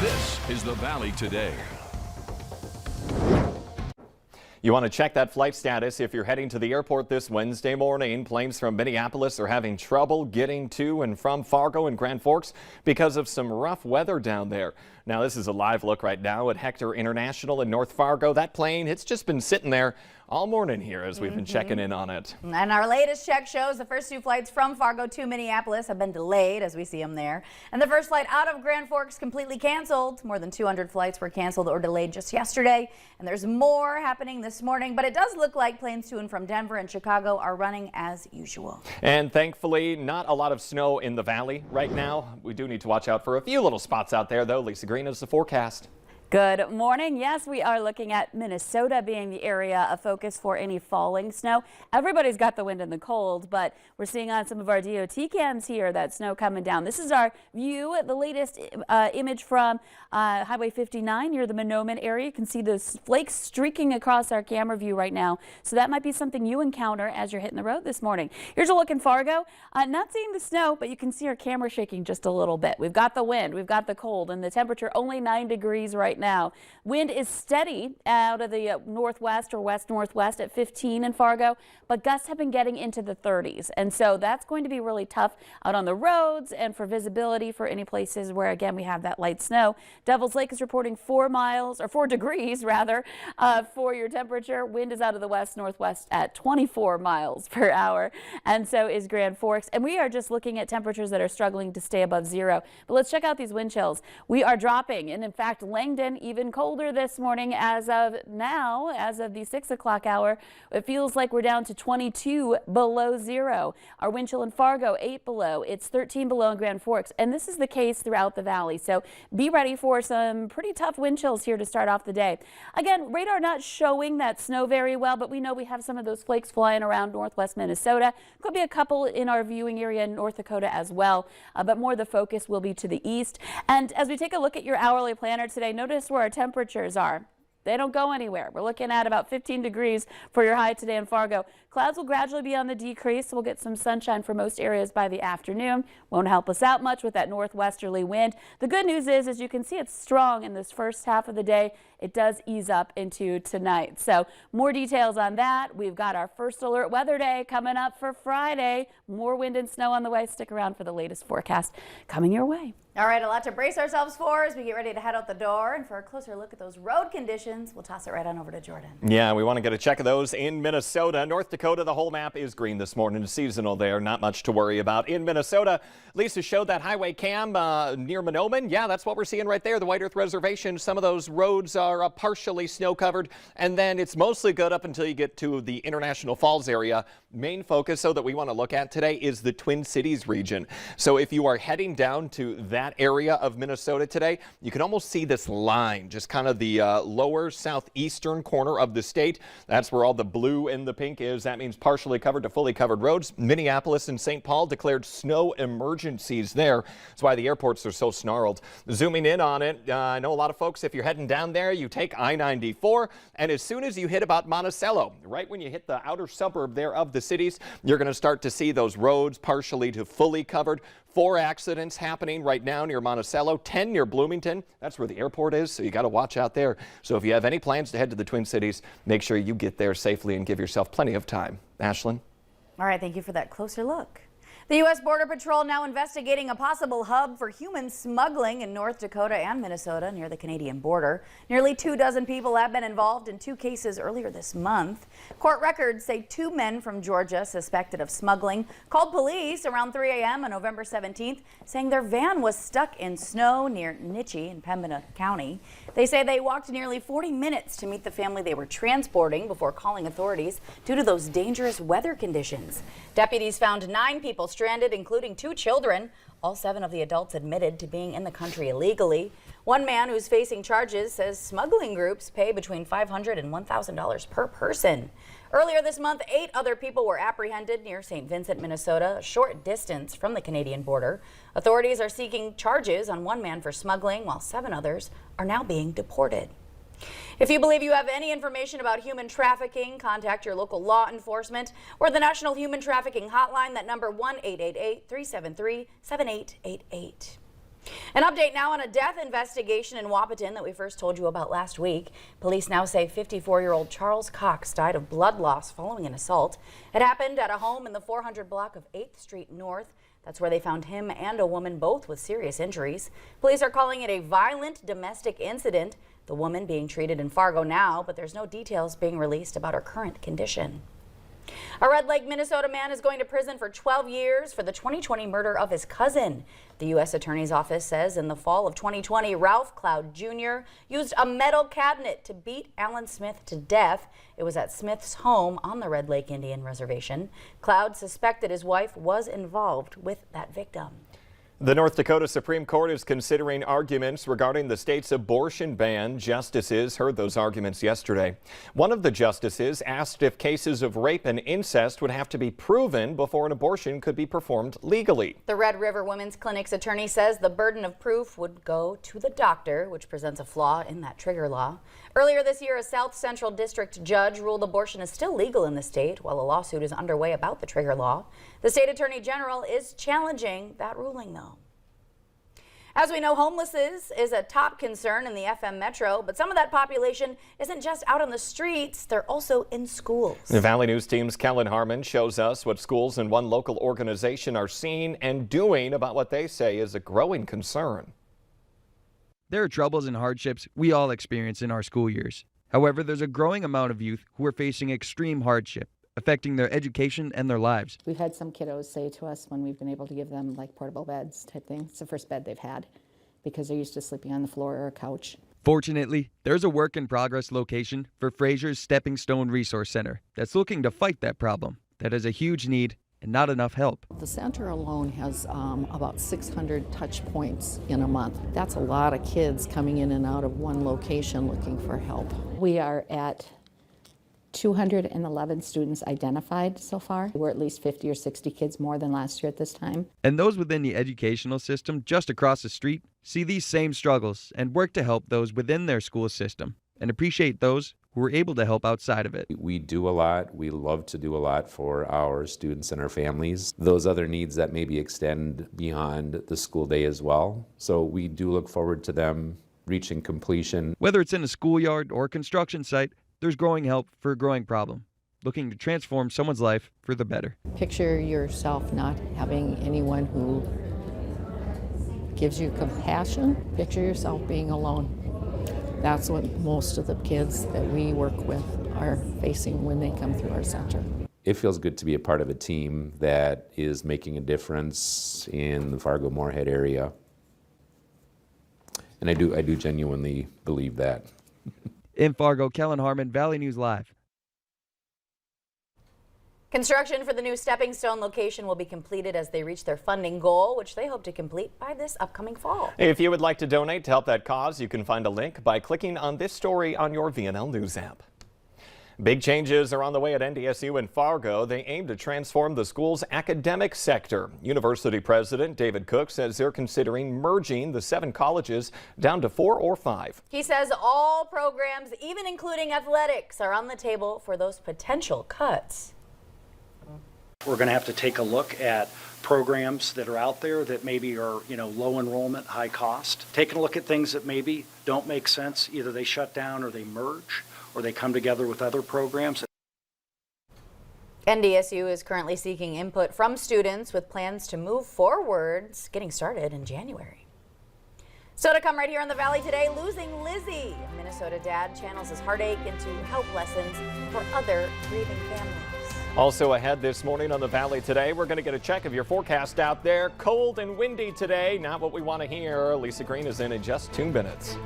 This is the Valley Today. You want to check that flight status if you're heading to the airport this Wednesday morning. Planes from Minneapolis are having trouble getting to and from Fargo and Grand Forks because of some rough weather down there. Now, this is a live look right now at Hector International in North Fargo. That plane, it's just been sitting there all morning here as we've been checking in on it. And our latest check shows the first two flights from Fargo to Minneapolis have been delayed as we see them there. And the first flight out of Grand Forks completely canceled. More than 200 flights were canceled or delayed just yesterday. And there's more happening this morning, but it does look like planes to and from Denver and Chicago are running as usual. And thankfully, not a lot of snow in the valley right now. We do need to watch out for a few little spots out there, though. Lisa Green is the forecast. Good morning. Yes, we are looking at Minnesota being the area of focus for any falling snow. Everybody's got the wind and the cold, but we're seeing on some of our DOT cams here that snow coming down. This is our view, the latest image from Highway 59 near the Mahnomen area. You can see those flakes streaking across our camera view right now. So that might be something you encounter as you're hitting the road this morning. Here's a look in Fargo. Not seeing the snow, but you can see our camera shaking just a little bit. We've got the wind, we've got the cold, and the temperature only 9 degrees right now. Wind is steady out of the northwest or west-northwest at 15 in Fargo, but gusts have been getting into the 30s. And so that's going to be really tough out on the roads and for visibility for any places where, again, we have that light snow. Devil's Lake is reporting 4 degrees rather, for your temperature. Wind is out of the west-northwest at 24 miles per hour. And so is Grand Forks. And we are just looking at temperatures that are struggling to stay above zero. But let's check out these wind chills. We are dropping, and in fact, Langdon even colder this morning as of now, as of the 6 o'clock hour. It feels like we're down to 22 below zero. Our wind chill in Fargo, 8 below. It's 13 below in Grand Forks. And this is the case throughout the valley. So be ready for some pretty tough wind chills here to start off the day. Again, radar not showing that snow very well, but we know we have some of those flakes flying around northwest Minnesota. Could be a couple in our viewing area in North Dakota as well, but more the focus will be to the east. And as we take a look at your hourly planner today, notice where our temperatures are. They don't go anywhere. We're looking at about 15 degrees for your high today in Fargo. Clouds will gradually be on the decrease. We'll get some sunshine for most areas by the afternoon. Won't help us out much with that northwesterly wind. The good news is, as you can see, it's strong in this first half of the day. It does ease up into tonight. So more details on that. We've got our first alert weather day coming up for Friday. More wind and snow on the way. Stick around for the latest forecast coming your way. All right, a lot to brace ourselves for as we get ready to head out the door. And for a closer look at those road conditions, we'll toss it right on over to Jordan. Yeah, we want to get a check of those in Minnesota. North Dakota, the whole map is green this morning. It's seasonal there. Not much to worry about. In Minnesota, Lisa showed that highway cam near Mahnomen. Yeah, that's what we're seeing right there. The White Earth Reservation. Some of those roads are partially snow covered. And then it's mostly good up until you get to the International Falls area. Main focus, though, that we want to look at today is the Twin Cities region. So if you are heading down to that area of Minnesota today, you can almost see this line, just kind of the lower southeastern corner of the state. That's where all the blue and the pink is. That means partially covered to fully covered roads. Minneapolis and St. Paul declared snow emergencies there. That's why the airports are so snarled. Zooming in on it, I know a lot of folks, if you're heading down there, you take I-94, and as soon as you hit about Monticello, right when you hit the outer suburb there of the cities, you're going to start to see those roads partially to fully covered. 4 accidents happening right now near Monticello, 10 near Bloomington. That's where the airport is, so you got to watch out there. So if you have any plans to head to the Twin Cities, make sure you get there safely and give yourself plenty of time. Ashlyn? All right, thank you for that closer look. The U.S. Border Patrol now investigating a possible hub for human smuggling in North Dakota and Minnesota near the Canadian border. Nearly 24 people have been involved in 2 cases earlier this month. Court records say 2 men from Georgia suspected of smuggling called police around 3 a.m. on November 17th, saying their van was stuck in snow near Nitchie in Pembina County. They say they walked nearly 40 minutes to meet the family they were transporting before calling authorities due to those dangerous weather conditions. Deputies found 9 people stranded, including 2 children. All 7 of the adults admitted to being in the country illegally. One man who's facing charges says smuggling groups pay between $500 and $1,000 per person. Earlier this month, 8 other people were apprehended near St. Vincent, Minnesota, a short distance from the Canadian border. Authorities are seeking charges on 1 man for smuggling, while 7 others are now being deported. If you believe you have any information about human trafficking, contact your local law enforcement or the National Human Trafficking Hotline. That number 1-888-373-7888. An update now on a death investigation in Wahpeton that we first told you about last week. Police now say 54-year-old Charles Cox died of blood loss following an assault. It happened at a home in the 400 block of 8th Street North. That's where they found him and a woman, both with serious injuries. Police are calling it a violent domestic incident. The woman being treated in Fargo now, but there's no details being released about her current condition. A Red Lake, Minnesota man is going to prison for 12 years for the 2020 murder of his cousin. The U.S. Attorney's Office says in the fall of 2020, Ralph Cloud Jr. used a metal cabinet to beat Alan Smith to death. It was at Smith's home on the Red Lake Indian Reservation. Cloud suspected his wife was involved with that victim. The North Dakota Supreme Court is considering arguments regarding the state's abortion ban. Justices heard those arguments yesterday. One of the justices asked if cases of rape and incest would have to be proven before an abortion could be performed legally. The Red River Women's Clinic's attorney says the burden of proof would go to the doctor, which presents a flaw in that trigger law. Earlier this year, a South Central District judge ruled abortion is still legal in the state, while a lawsuit is underway about the trigger law. The state attorney general is challenging that ruling, though. As we know, homelessness is a top concern in the FM Metro, but some of that population isn't just out on the streets, they're also in schools. The Valley News team's Kellen Harmon shows us what schools and one local organization are seeing and doing about what they say is a growing concern. There are troubles and hardships we all experience in our school years. However, there's a growing amount of youth who are facing extreme hardship, affecting their education and their lives. We've had some kiddos say to us when we've been able to give them like portable beds type thing. It's the first bed they've had because they're used to sleeping on the floor or a couch. Fortunately, there's a work-in-progress location for Fraser's Stepping Stone Resource Center that's looking to fight that problem that has a huge need and not enough help. The center alone has about 600 touch points in a month. That's a lot of kids coming in and out of one location looking for help. We are at 211 students identified so far. We're at least 50 or 60 kids more than last year at this time. And those within the educational system just across the street see these same struggles and work to help those within their school system and appreciate those who are able to help outside of it. We do a lot. We love to do a lot for our students and our families. Those other needs that maybe extend beyond the school day as well. So we do look forward to them reaching completion. Whether it's in a schoolyard or construction site, there's growing help for a growing problem, looking to transform someone's life for the better. Picture yourself not having anyone who gives you compassion. Picture yourself being alone. That's what most of the kids that we work with are facing when they come through our center. It feels good to be a part of a team that is making a difference in the Fargo-Moorhead area. And I do genuinely believe that. In Fargo, Kellen Harmon, Valley News Live. Construction for the new Stepping Stone location will be completed as they reach their funding goal, which they hope to complete by this upcoming fall. If you would like to donate to help that cause, you can find a link by clicking on this story on your VNL News app. Big changes are on the way at NDSU in Fargo. They aim to transform the school's academic sector. University President David Cook says they're considering merging the 7 colleges down to 4 or 5. He says all programs, even including athletics, are on the table for those potential cuts. We're going to have to take a look at programs that are out there that maybe are, low enrollment, high cost. Taking a look at things that maybe don't make sense. Either they shut down or they merge or they come together with other programs. NDSU is currently seeking input from students with plans to move forwards, getting started in January. So to come right here in the Valley today, losing Lizzie. A Minnesota dad channels his heartache into help lessons for other grieving families. Also ahead this morning on the Valley today, we're going to get a check of your forecast out there. Cold and windy today, not what we want to hear. Lisa Green is in just 2 minutes.